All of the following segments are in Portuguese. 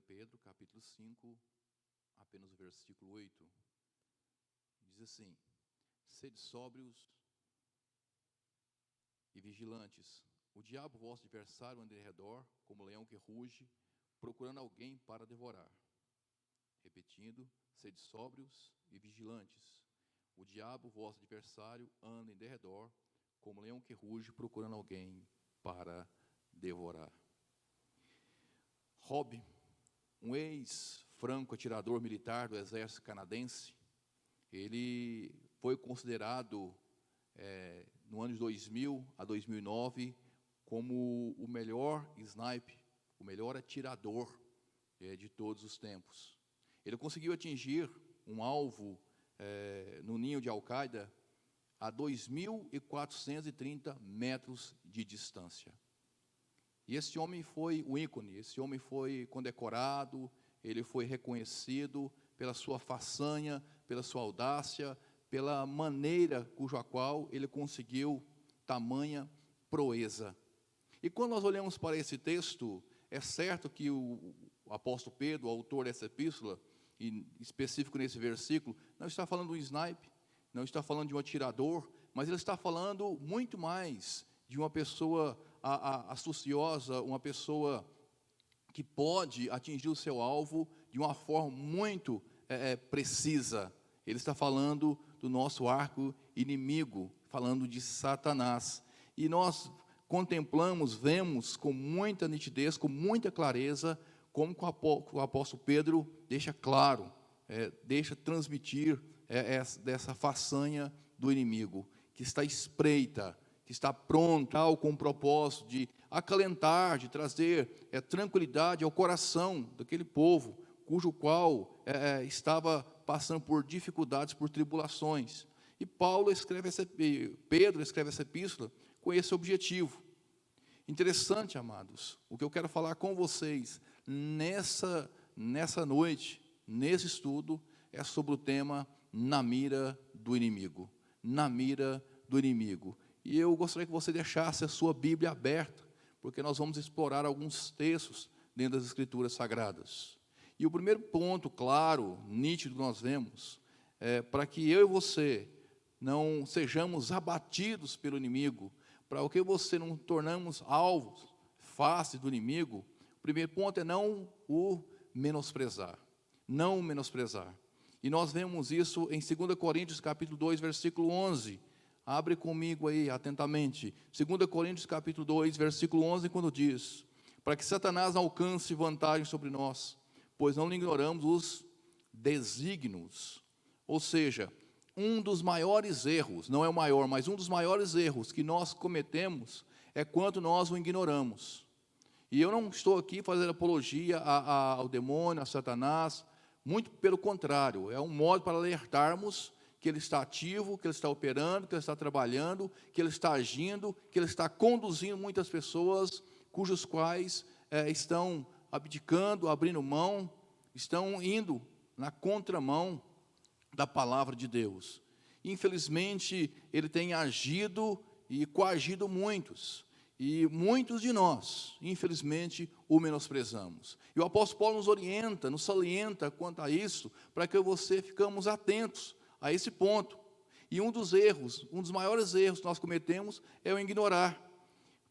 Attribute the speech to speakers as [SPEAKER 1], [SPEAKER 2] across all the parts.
[SPEAKER 1] Pedro, capítulo 5, apenas o versículo 8, diz assim: sede sóbrios e vigilantes. O diabo, vosso adversário, anda em redor, como leão que ruge, procurando alguém para devorar. Repetindo, sede sóbrios e vigilantes. O diabo, vosso adversário, anda em derredor, como leão que ruge, procurando alguém para devorar. Robb, um ex-franco atirador militar do exército canadense, ele foi considerado, no ano de 2000 a 2009, como o melhor sniper, o melhor atirador de todos os tempos. Ele conseguiu atingir um alvo no ninho de Al-Qaeda a 2.430 metros de distância. E esse homem foi o ícone, esse homem foi condecorado, ele foi reconhecido pela sua façanha, pela sua audácia, pela maneira cuja qual ele conseguiu tamanha proeza. E quando nós olhamos para esse texto, é certo que o apóstolo Pedro, o autor dessa epístola, em específico nesse versículo, não está falando de um sniper, não está falando de um atirador, mas ele está falando muito mais de uma pessoa astuciosa, uma pessoa que pode atingir o seu alvo de uma forma muito precisa. Ele está falando do nosso arco inimigo, falando de Satanás. E nós contemplamos, vemos com muita nitidez, com muita clareza, como o apóstolo Pedro deixa claro, deixa transmitir dessa façanha do inimigo, que está espreita, que está pronta, com o propósito de acalentar, de trazer tranquilidade ao coração daquele povo, cujo qual estava passando por dificuldades, por tribulações. E Pedro escreve essa epístola com esse objetivo. Interessante, amados, o que eu quero falar com vocês nessa noite, nesse estudo, é sobre o tema na mira do inimigo. Na mira do inimigo. E eu gostaria que você deixasse a sua Bíblia aberta, porque nós vamos explorar alguns textos dentro das Escrituras Sagradas. E o primeiro ponto, claro, nítido que nós vemos, para que eu e você não sejamos abatidos pelo inimigo, para que você não tornamos alvos fáceis do inimigo, o primeiro ponto é não o menosprezar. Não o menosprezar. E nós vemos isso em 2 Coríntios, capítulo 2, versículo 11. Abre comigo aí, atentamente. 2 Coríntios, capítulo 2, versículo 11, quando diz: para que Satanás não alcance vantagem sobre nós, pois não ignoramos os desígnios. Ou seja, um dos maiores erros, não é o maior, mas um dos maiores erros que nós cometemos é quando nós o ignoramos. E eu não estou aqui fazendo apologia ao demônio, a Satanás, muito pelo contrário, é um modo para alertarmos que ele está ativo, que ele está operando, que ele está trabalhando, que ele está agindo, que ele está conduzindo muitas pessoas, cujos quais estão abdicando, abrindo mão, estão indo na contramão da palavra de Deus. Infelizmente, ele tem agido e coagido muitos. E muitos de nós, infelizmente, o menosprezamos. E o apóstolo Paulo nos orienta, nos salienta quanto a isso, para que você ficamos atentos a esse ponto. E um dos maiores erros que nós cometemos é o ignorar.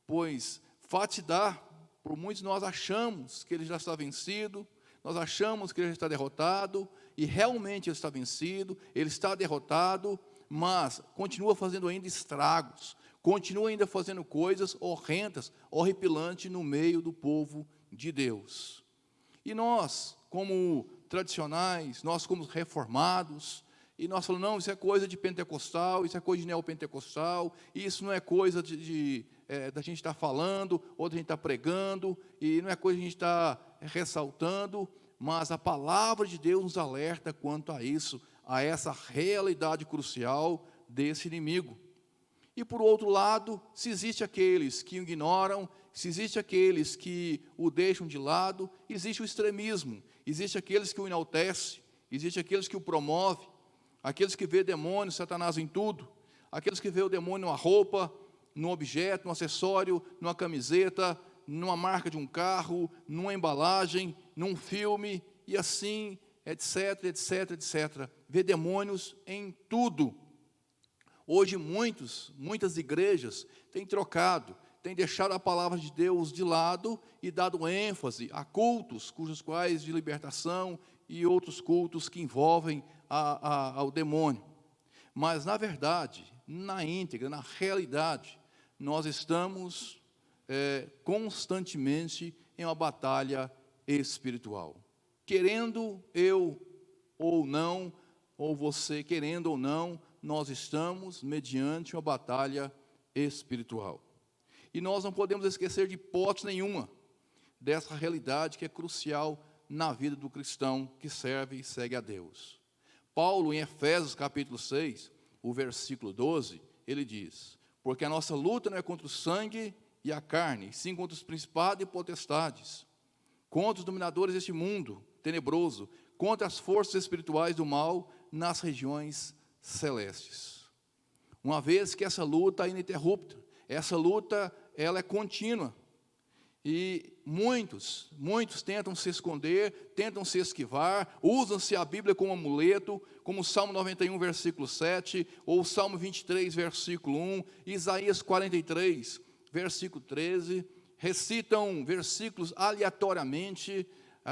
[SPEAKER 1] Pois, fato se dá, por muitos nós achamos que ele já está vencido, nós achamos que ele já está derrotado, e realmente ele está vencido, ele está derrotado, mas continua fazendo ainda estragos, continua ainda fazendo coisas horrendas, horripilantes no meio do povo de Deus. E nós, como tradicionais, nós como reformados, e nós falamos, não, isso é coisa de pentecostal, isso é coisa de neopentecostal, isso não é coisa da gente estar falando, ou da gente estar pregando, e não é coisa de a gente estar ressaltando, mas a palavra de Deus nos alerta quanto a isso, a essa realidade crucial desse inimigo. E por outro lado, se existe aqueles que o ignoram, se existe aqueles que o deixam de lado, existe o extremismo, existe aqueles que o enaltecem, existe aqueles que o promovem, aqueles que vê demônio, Satanás em tudo, aqueles que vê o demônio numa roupa, num objeto, num acessório, numa camiseta, numa marca de um carro, numa embalagem, num filme, e assim, etc, etc, etc. Vê demônios em tudo. Hoje muitas igrejas têm trocado, têm deixado a palavra de Deus de lado e dado ênfase a cultos, cujos quais de libertação e outros cultos que envolvem ao demônio. Mas, na verdade, na íntegra, na realidade, nós estamos constantemente em uma batalha espiritual. Querendo eu ou não, ou você querendo ou não, nós estamos mediante uma batalha espiritual. E nós não podemos esquecer de hipótese nenhuma dessa realidade que é crucial na vida do cristão que serve e segue a Deus. Paulo, em Efésios capítulo 6, o versículo 12, ele diz: porque a nossa luta não é contra o sangue e a carne, sim contra os principados e potestades, contra os dominadores deste mundo tenebroso, contra as forças espirituais do mal nas regiões celestes. Uma vez que essa luta é ininterrupta, essa luta ela é contínua, e muitos tentam se esconder, tentam se esquivar, usam-se a Bíblia como amuleto, como o Salmo 91, versículo 7, ou o Salmo 23, versículo 1, Isaías 43, versículo 13, recitam versículos aleatoriamente,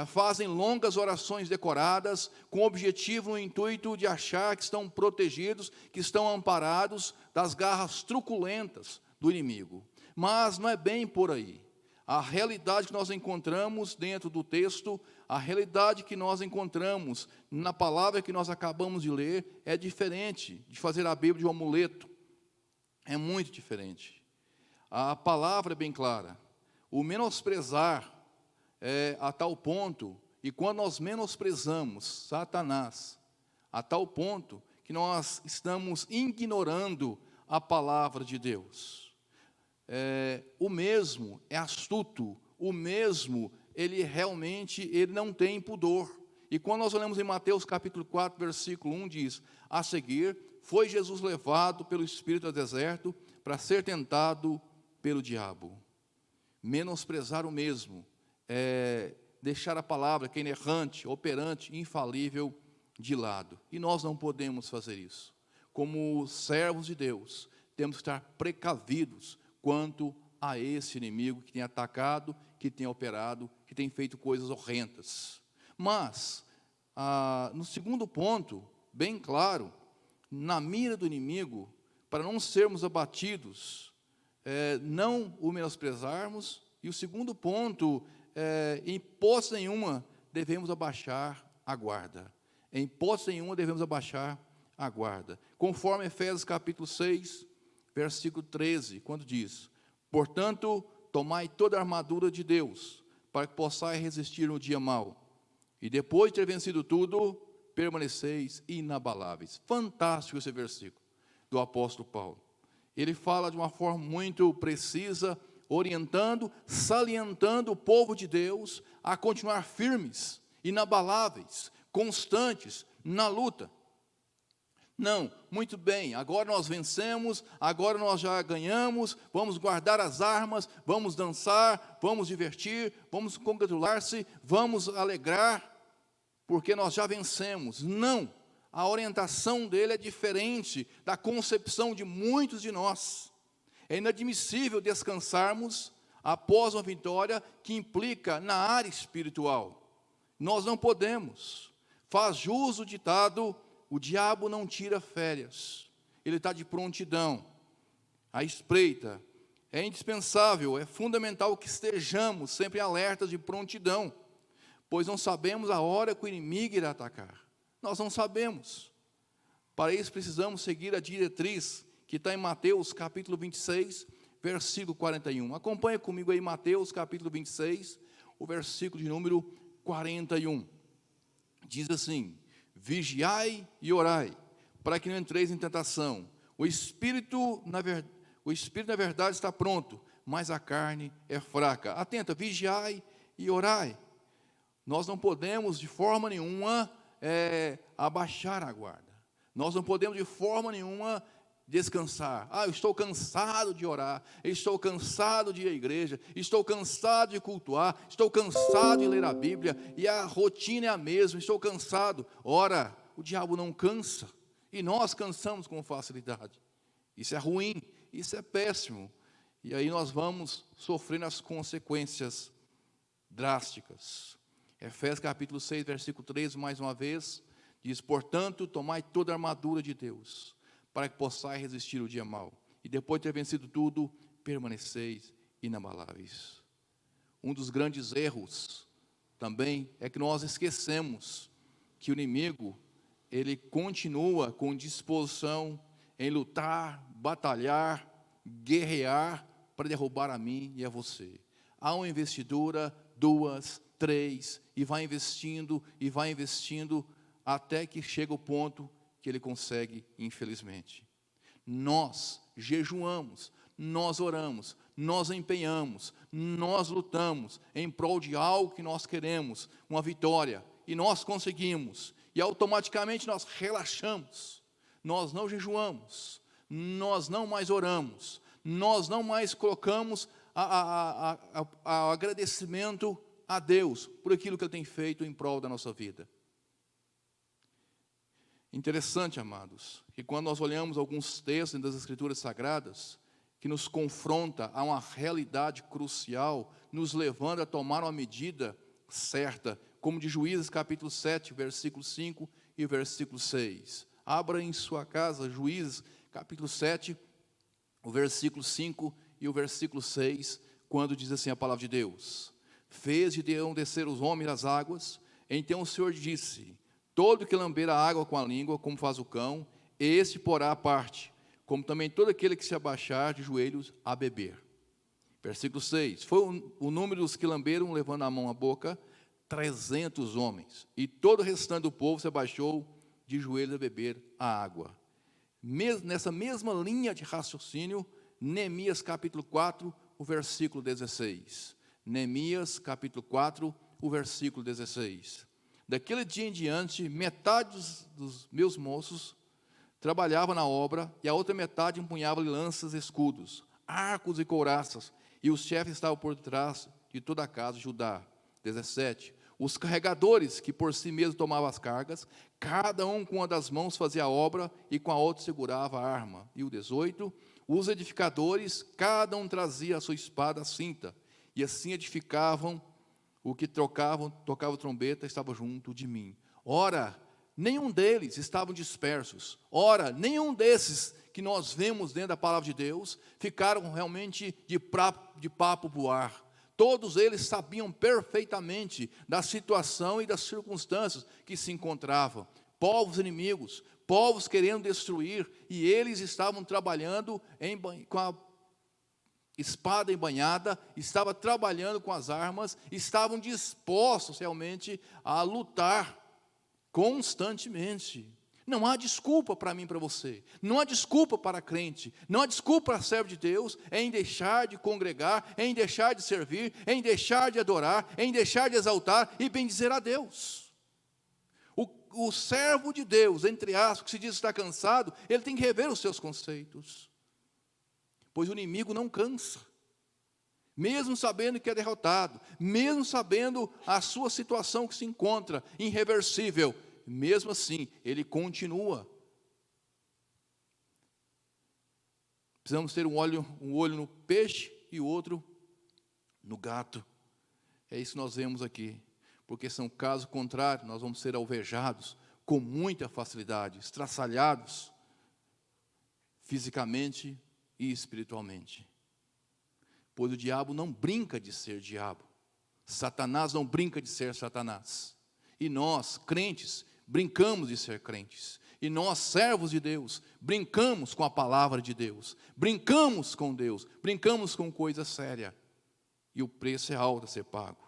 [SPEAKER 1] fazem longas orações decoradas, com o objetivo e o intuito de achar que estão protegidos, que estão amparados das garras truculentas do inimigo. Mas não é bem por aí. A realidade que nós encontramos dentro do texto, a realidade que nós encontramos na palavra que nós acabamos de ler, é diferente de fazer a Bíblia de um amuleto. É muito diferente. A palavra é bem clara. O menosprezar é a tal ponto, e quando nós menosprezamos Satanás, a tal ponto que nós estamos ignorando a palavra de Deus. O mesmo é astuto, o mesmo, ele não tem pudor. E quando nós olhamos em Mateus capítulo 4, versículo 1, diz: a seguir, foi Jesus levado pelo Espírito ao deserto para ser tentado pelo diabo. Menosprezar o mesmo é deixar a palavra, que é inerrante, operante, infalível, de lado. E nós não podemos fazer isso. Como servos de Deus, temos que estar precavidos quanto a esse inimigo que tem atacado, que tem operado, que tem feito coisas horrendas. Mas, no segundo ponto, bem claro, na mira do inimigo, para não sermos abatidos, não o menosprezarmos, e o segundo ponto, em hipótese nenhuma, devemos abaixar a guarda. Em hipótese nenhuma, devemos abaixar a guarda. Conforme Efésios capítulo 6, versículo 13, quando diz: portanto, tomai toda a armadura de Deus, para que possais resistir no dia mau, e depois de ter vencido tudo, permaneceis inabaláveis. Fantástico esse versículo do apóstolo Paulo. Ele fala de uma forma muito precisa, orientando, salientando o povo de Deus a continuar firmes, inabaláveis, constantes na luta. Não, muito bem, agora nós vencemos, agora nós já ganhamos, vamos guardar as armas, vamos dançar, vamos divertir, vamos congratular-se, vamos alegrar, porque nós já vencemos. Não, a orientação dele é diferente da concepção de muitos de nós. É inadmissível descansarmos após uma vitória que implica na área espiritual. Nós não podemos. Faz jus o ditado: o diabo não tira férias, ele está de prontidão, à espreita. É indispensável, é fundamental que estejamos sempre alertas de prontidão, pois não sabemos a hora que o inimigo irá atacar. Nós não sabemos. Para isso precisamos seguir a diretriz que está em Mateus capítulo 26, versículo 41. Acompanhe comigo aí Mateus capítulo 26, o versículo de número 41. Diz assim: vigiai e orai, para que não entreis em tentação. O espírito, na verdade, está pronto, mas a carne é fraca. Atenta, vigiai e orai. Nós não podemos, de forma nenhuma, abaixar a guarda. Nós não podemos, de forma nenhuma, descansar. Eu estou cansado de orar, estou cansado de ir à igreja, estou cansado de cultuar, estou cansado de ler a Bíblia, e a rotina é a mesma, estou cansado. Ora, o diabo não cansa, e nós cansamos com facilidade. Isso é ruim, isso é péssimo. E aí nós vamos sofrendo as consequências drásticas. Efésios capítulo 6, versículo 13, mais uma vez, diz: portanto, tomai toda a armadura de Deus, para que possais resistir o dia mau, e depois de ter vencido tudo, permaneceis inabaláveis. Um dos grandes erros também é que nós esquecemos que o inimigo, ele continua com disposição em lutar, batalhar, guerrear para derrubar a mim e a você. Há uma investidura, 2, 3, e vai investindo, até que chega o ponto que ele consegue, infelizmente. Nós jejuamos, nós oramos, nós empenhamos, nós lutamos em prol de algo que nós queremos, uma vitória, e nós conseguimos, e automaticamente nós relaxamos, nós não jejuamos, nós não mais oramos, nós não mais colocamos a agradecimento a Deus por aquilo que Ele tem feito em prol da nossa vida. Interessante, amados, que quando nós olhamos alguns textos das Escrituras Sagradas, que nos confronta a uma realidade crucial, nos levando a tomar uma medida certa, como de Juízes capítulo 7, versículo 5 e versículo 6. Abra em sua casa Juízes capítulo 7, o versículo 5 e o versículo 6, quando diz assim a palavra de Deus: fez Gideão descer os homens das águas, então o Senhor disse: todo que lamber a água com a língua, como faz o cão, este porá à parte, como também todo aquele que se abaixar de joelhos a beber. Versículo 6, foi o número dos que lamberam, levando a mão à boca, 300 homens, e todo o restante do povo se abaixou de joelhos a beber a água. Nessa mesma linha de raciocínio, Neemias capítulo 4, o versículo 16. Neemias capítulo 4, o versículo 16. Daquele dia em diante, metade dos meus moços trabalhava na obra, e a outra metade empunhava lanças e escudos, arcos e couraças, e os chefes estavam por trás de toda a casa de Judá. 17. Os carregadores, que por si mesmos tomavam as cargas, cada um com uma das mãos fazia a obra, e com a outra segurava a arma. E o 18. Os edificadores, cada um trazia a sua espada à cinta, e assim edificavam. O que tocava trombeta estava junto de mim. Ora, nenhum deles estavam dispersos. Ora, nenhum desses que nós vemos dentro da palavra de Deus ficaram realmente de papo pro ar. Todos eles sabiam perfeitamente da situação e das circunstâncias que se encontravam. Povos inimigos, povos querendo destruir, e eles estavam trabalhando com a espada embanhada, estavam trabalhando com as armas, estavam dispostos realmente a lutar constantemente. Não há desculpa para mim e para você, não há desculpa para crente, não há desculpa para servo de Deus em deixar de congregar, em deixar de servir, em deixar de adorar, em deixar de exaltar e bendizer a Deus. O servo de Deus, entre aspas, que se diz estar cansado, ele tem que rever os seus conceitos. Pois o inimigo não cansa, mesmo sabendo que é derrotado, mesmo sabendo a sua situação que se encontra irreversível, mesmo assim, ele continua. Precisamos ter um olho no peixe e o outro no gato. É isso que nós vemos aqui, porque são caso contrário, nós vamos ser alvejados com muita facilidade, estraçalhados fisicamente e espiritualmente. Pois o diabo não brinca de ser diabo. Satanás não brinca de ser Satanás. E nós, crentes, brincamos de ser crentes. E nós, servos de Deus, brincamos com a palavra de Deus. Brincamos com Deus. Brincamos com coisa séria. E o preço é alto a ser pago.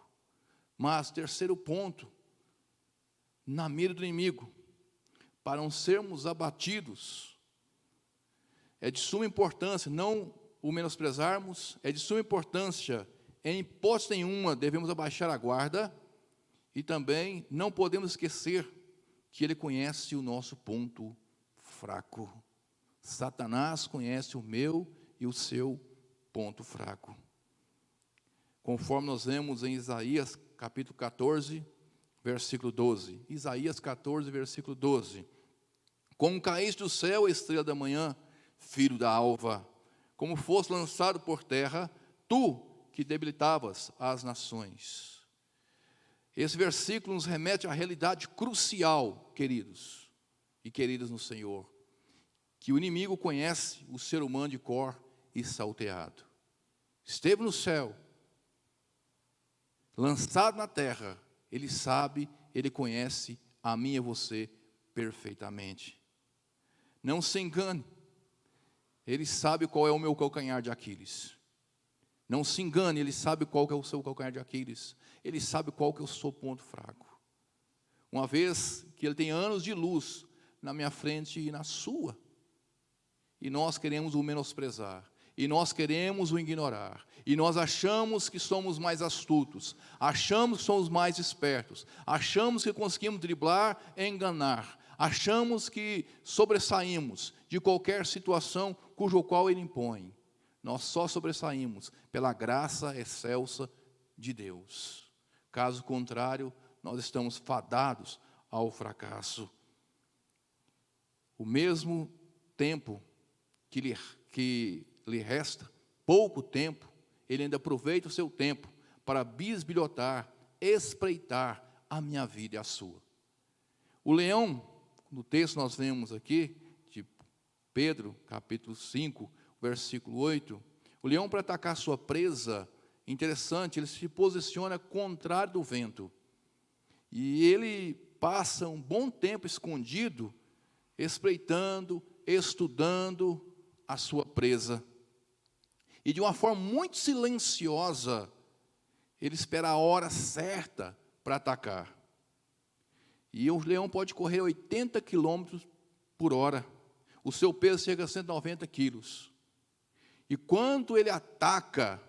[SPEAKER 1] Mas, terceiro ponto, na mira do inimigo, para não sermos abatidos, é de suma importância, não o menosprezarmos, é de suma importância, em hipótese nenhuma, devemos abaixar a guarda, e também não podemos esquecer que Ele conhece o nosso ponto fraco. Satanás conhece o meu e o seu ponto fraco. Conforme nós vemos em Isaías capítulo 14, versículo 12. Isaías 14, versículo 12. Como caíste do céu, estrela da manhã, filho da alva, como foste lançado por terra, tu que debilitavas as nações. Esse versículo nos remete à realidade crucial, queridos e queridas no Senhor, que o inimigo conhece o ser humano de cor e salteado. Esteve no céu, lançado na terra, ele sabe, ele conhece a mim e você perfeitamente. Não se engane, ele sabe qual é o meu calcanhar de Aquiles. Não se engane, ele sabe qual que é o seu calcanhar de Aquiles. Ele sabe qual que é o seu ponto fraco. Uma vez que ele tem anos de luz na minha frente e na sua, e nós queremos o menosprezar, e nós queremos o ignorar, e nós achamos que somos mais astutos, achamos que somos mais espertos, achamos que conseguimos driblar e enganar, achamos que sobressaímos de qualquer situação cujo qual ele impõe. Nós só sobressaímos pela graça excelsa de Deus. Caso contrário, nós estamos fadados ao fracasso. O mesmo tempo que lhe resta, pouco tempo, ele ainda aproveita o seu tempo para bisbilhotar, espreitar a minha vida e a sua. O leão, no texto nós vemos aqui, de Pedro, capítulo 5, versículo 8, o leão, para atacar sua presa, interessante, ele se posiciona contrário do vento. E ele passa um bom tempo escondido, espreitando, estudando a sua presa. E de uma forma muito silenciosa, ele espera a hora certa para atacar. E o leão pode correr 80 quilômetros por hora. O seu peso chega a 190 quilos. E quando ele ataca,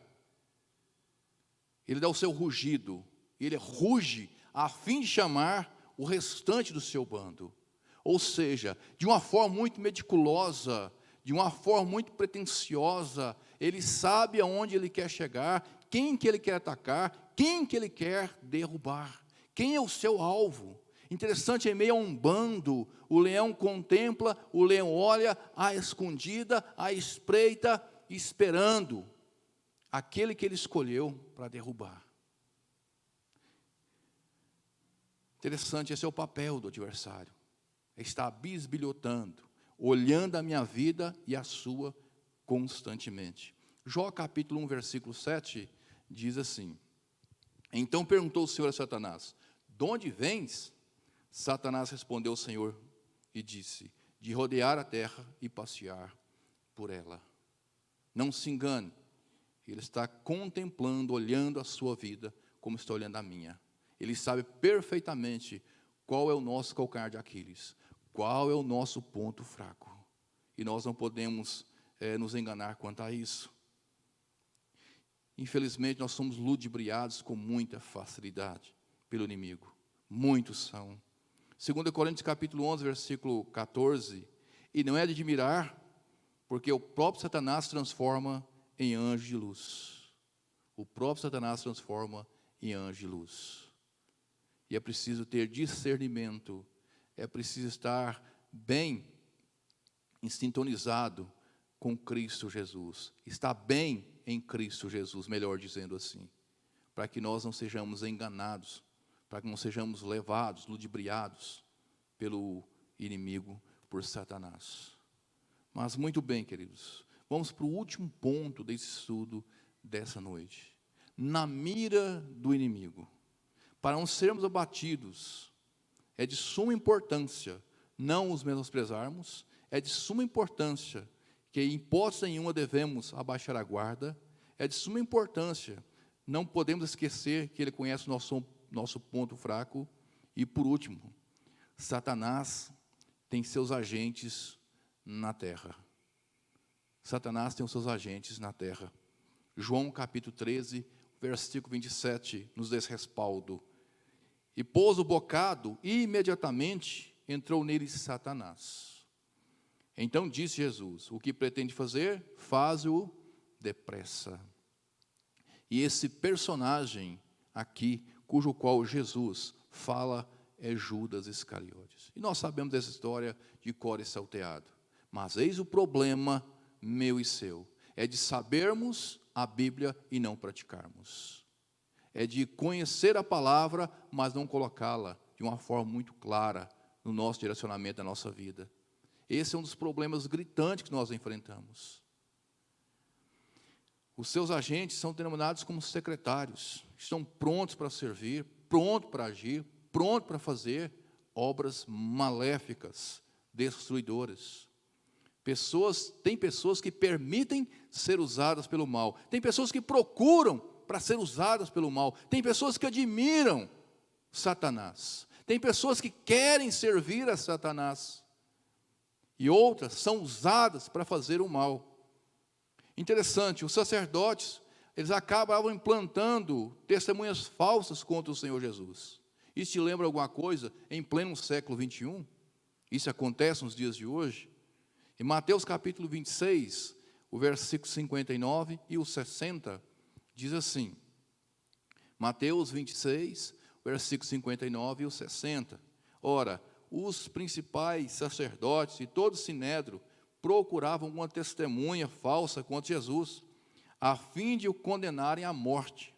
[SPEAKER 1] ele dá o seu rugido. Ele ruge a fim de chamar o restante do seu bando. Ou seja, de uma forma muito meticulosa, de uma forma muito pretensiosa, ele sabe aonde ele quer chegar, quem que ele quer atacar, quem que ele quer derrubar, quem é o seu alvo. Interessante, em meio a um bando, o leão contempla, o leão olha à escondida, à espreita, esperando aquele que ele escolheu para derrubar. Interessante, esse é o papel do adversário. Ele está bisbilhotando, olhando a minha vida e a sua constantemente. Jó capítulo 1, versículo 7, diz assim: Então perguntou o Senhor a Satanás: De onde vens? Satanás respondeu ao Senhor e disse: De rodear a terra e passear por ela. Não se engane, ele está contemplando, olhando a sua vida, como está olhando a minha. Ele sabe perfeitamente qual é o nosso calcanhar de Aquiles, qual é o nosso ponto fraco. E nós não podemos nos enganar quanto a isso. Infelizmente, nós somos ludibriados com muita facilidade pelo inimigo. Muitos são. 2 Coríntios capítulo 11, versículo 14. E não é de admirar, porque o próprio Satanás transforma em anjo de luz. O próprio Satanás transforma em anjo de luz. E é preciso ter discernimento, é preciso estar bem sintonizado com Cristo Jesus. Estar bem em Cristo Jesus, melhor dizendo assim. Para que nós não sejamos enganados, para que não sejamos levados, ludibriados pelo inimigo, por Satanás. Mas muito bem, queridos, vamos para o último ponto desse estudo dessa noite. Na mira do inimigo. Para não sermos abatidos, é de suma importância não os menosprezarmos, é de suma importância que em hipótese nenhuma devemos abaixar a guarda, é de suma importância, não podemos esquecer que ele conhece o nosso ponto fraco. E por último, Satanás tem seus agentes na terra. Satanás tem os seus agentes na terra. João capítulo 13, versículo 27, nos diz respaldo. E pôs o bocado, e imediatamente entrou nele Satanás. Então disse Jesus: o que pretende fazer, faz-o depressa. E esse personagem aqui, cujo qual Jesus fala, é Judas Iscariotes. E nós sabemos dessa história de cor e salteado. Mas eis o problema meu e seu: é de sabermos a Bíblia e não praticarmos. É de conhecer a palavra, mas não colocá-la de uma forma muito clara no nosso direcionamento da nossa vida. Esse é um dos problemas gritantes que nós enfrentamos. Os seus agentes são denominados como secretários, estão prontos para servir, prontos para agir, prontos para fazer obras maléficas, destruidoras. Tem pessoas que permitem ser usadas pelo mal, tem pessoas que procuram para ser usadas pelo mal, tem pessoas que admiram Satanás, tem pessoas que querem servir a Satanás, e outras são usadas para fazer o mal. Interessante, os sacerdotes, eles acabavam implantando testemunhas falsas contra o Senhor Jesus. Isso te lembra alguma coisa em pleno século 21? Isso acontece nos dias de hoje? Em Mateus capítulo 26, o versículo 59 e o 60, diz assim, Mateus 26, versículo 59 e o 60. Ora, os principais sacerdotes e todo o sinédrio procuravam uma testemunha falsa contra Jesus, a fim de o condenarem à morte.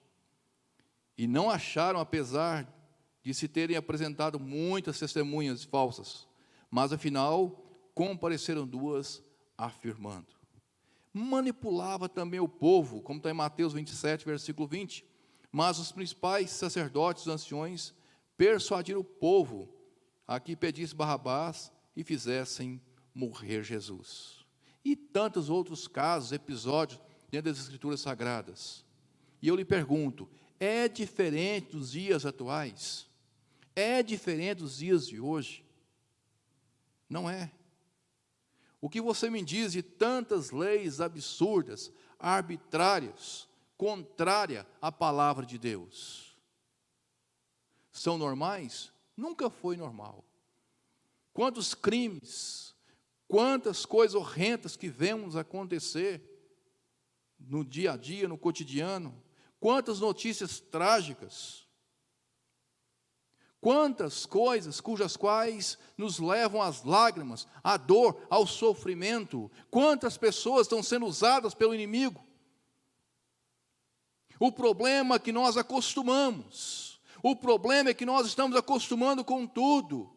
[SPEAKER 1] E não acharam, apesar de se terem apresentado muitas testemunhas falsas, mas afinal compareceram duas, afirmando. Manipulava também o povo, como está em Mateus 27, versículo 20, mas os principais sacerdotes, os anciões, persuadiram o povo a que pedisse Barrabás e fizessem morrer Jesus. E tantos outros casos, episódios dentro das Escrituras Sagradas. E eu lhe pergunto, é diferente dos dias atuais? É diferente dos dias de hoje? Não é. O que você me diz de tantas leis absurdas, arbitrárias, contrárias à palavra de Deus? São normais? Nunca foi normal. Quantos crimes, quantas coisas horrendas que vemos acontecer no dia a dia, no cotidiano, quantas notícias trágicas, quantas coisas cujas quais nos levam às lágrimas, à dor, ao sofrimento, quantas pessoas estão sendo usadas pelo inimigo. O problema é que nós acostumamos, o problema é que nós estamos acostumando com tudo.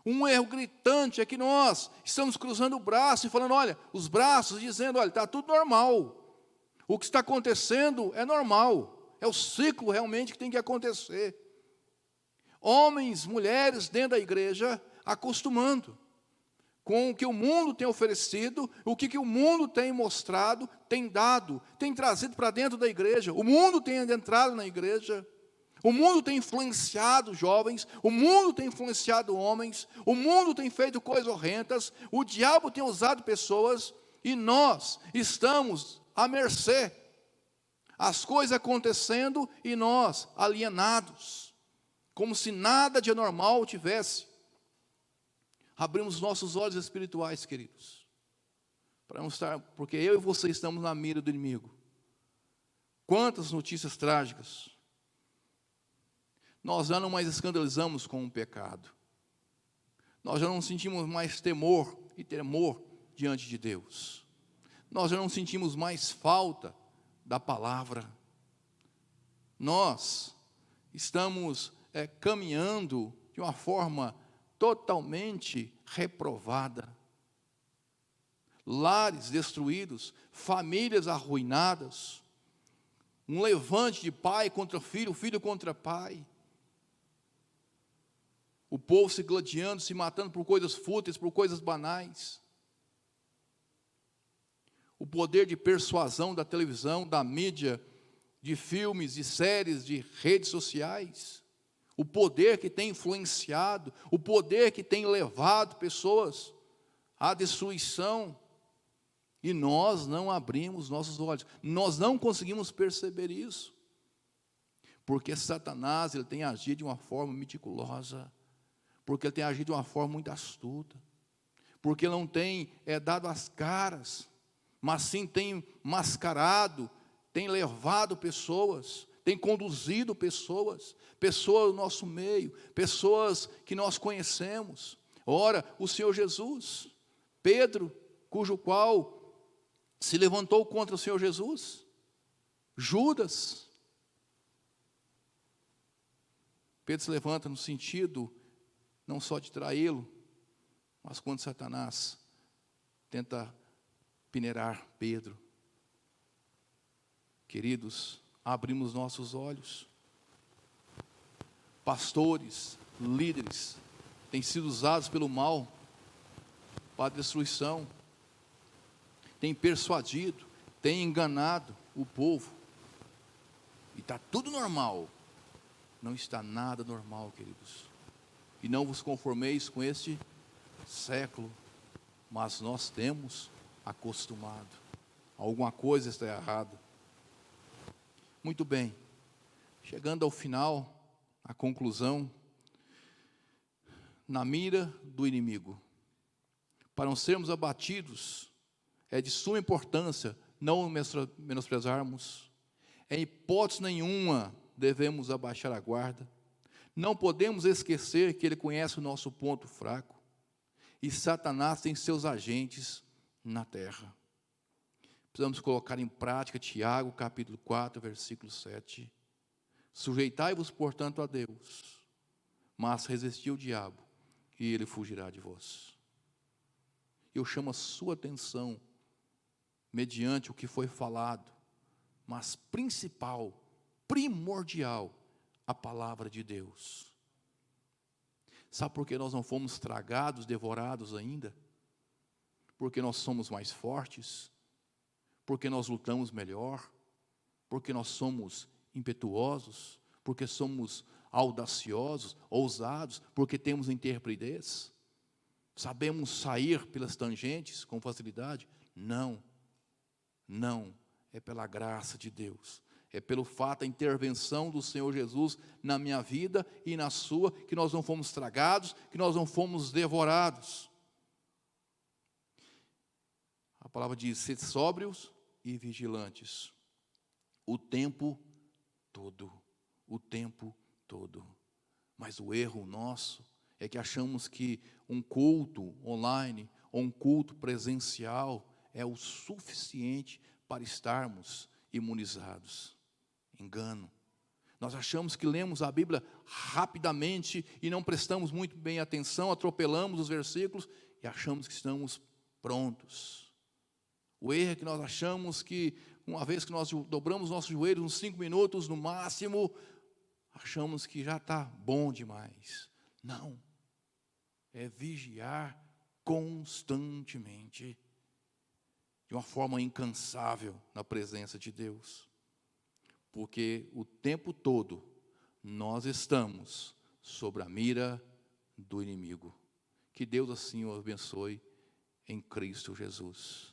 [SPEAKER 1] Um erro gritante é que nós estamos cruzando o braço e falando, olha, os braços dizendo, olha, está tudo normal. O que está acontecendo é normal, é o ciclo realmente que tem que acontecer. Homens, mulheres dentro da igreja, acostumando com o que o mundo tem oferecido, o que o mundo tem mostrado, tem dado, tem trazido para dentro da igreja. O mundo tem entrado na igreja, o mundo tem influenciado jovens, o mundo tem influenciado homens, o mundo tem feito coisas horrendas, o diabo tem usado pessoas, e nós estamos à mercê. As coisas acontecendo e nós alienados, como se nada de anormal tivesse. Abrimos nossos olhos espirituais, queridos, para não estar, porque eu e você estamos na mira do inimigo. Quantas notícias trágicas. Nós já não mais escandalizamos com o pecado. Nós já não sentimos mais temor e tremor diante de Deus. Nós já não sentimos mais falta da palavra. Nós estamos caminhando de uma forma totalmente reprovada. Lares destruídos, famílias arruinadas, um levante de pai contra filho, filho contra pai. O povo se gladiando, se matando por coisas fúteis, por coisas banais. O poder de persuasão da televisão, da mídia, de filmes, de séries, de redes sociais. O poder que tem influenciado, o poder que tem levado pessoas à destruição. E nós não abrimos nossos olhos. Nós não conseguimos perceber isso. Porque Satanás, ele tem agido de uma forma meticulosa. Porque ele tem agido de uma forma muito astuta. porque não tem dado as caras, mas sim tem mascarado, tem levado pessoas, tem conduzido pessoas do nosso meio, pessoas que nós conhecemos. Ora, o Senhor Jesus, Pedro, cujo qual se levantou contra o Senhor Jesus, Judas. Pedro se levanta no sentido não só de traí-lo, mas quando Satanás tenta peneirar Pedro. Queridos, abrimos nossos olhos. Pastores, líderes, têm sido usados pelo mal para a destruição. Têm persuadido, têm enganado o povo. E está tudo normal. Não está nada normal, queridos. E não vos conformeis com este século, mas nós temos acostumado. Alguma coisa está errada. Muito bem, chegando ao final, a conclusão, na mira do inimigo. Para não sermos abatidos, é de suma importância não menosprezarmos. Em hipótese nenhuma devemos abaixar a guarda. Não podemos esquecer que Ele conhece o nosso ponto fraco. E Satanás tem seus agentes na terra. Precisamos colocar em prática Tiago, capítulo 4, versículo 7. Sujeitai-vos, portanto, a Deus, mas resisti ao diabo, e ele fugirá de vós. Eu chamo a sua atenção, mediante o que foi falado, mas principal, primordial, a palavra de Deus. Sabe por que nós não fomos tragados, devorados ainda? Porque nós somos mais fortes, porque nós lutamos melhor, porque nós somos impetuosos, porque somos audaciosos, ousados, porque temos intrepidez, sabemos sair pelas tangentes com facilidade? Não, é pela graça de Deus, é pelo fato da intervenção do Senhor Jesus na minha vida e na sua, que nós não fomos tragados, que nós não fomos devorados. A palavra diz: sede sóbrios e vigilantes, o tempo todo, o tempo todo. Mas o erro nosso é que achamos que um culto online ou um culto presencial é o suficiente para estarmos imunizados. Engano. Nós achamos que lemos a Bíblia rapidamente e não prestamos muito bem atenção, atropelamos os versículos e achamos que estamos prontos. O erro é que nós achamos que, uma vez que nós dobramos nossos joelhos uns 5 minutos no máximo, achamos que já está bom demais. Não. É vigiar constantemente, de uma forma incansável na presença de Deus. Porque o tempo todo nós estamos sobre a mira do inimigo. Que Deus assim o abençoe em Cristo Jesus.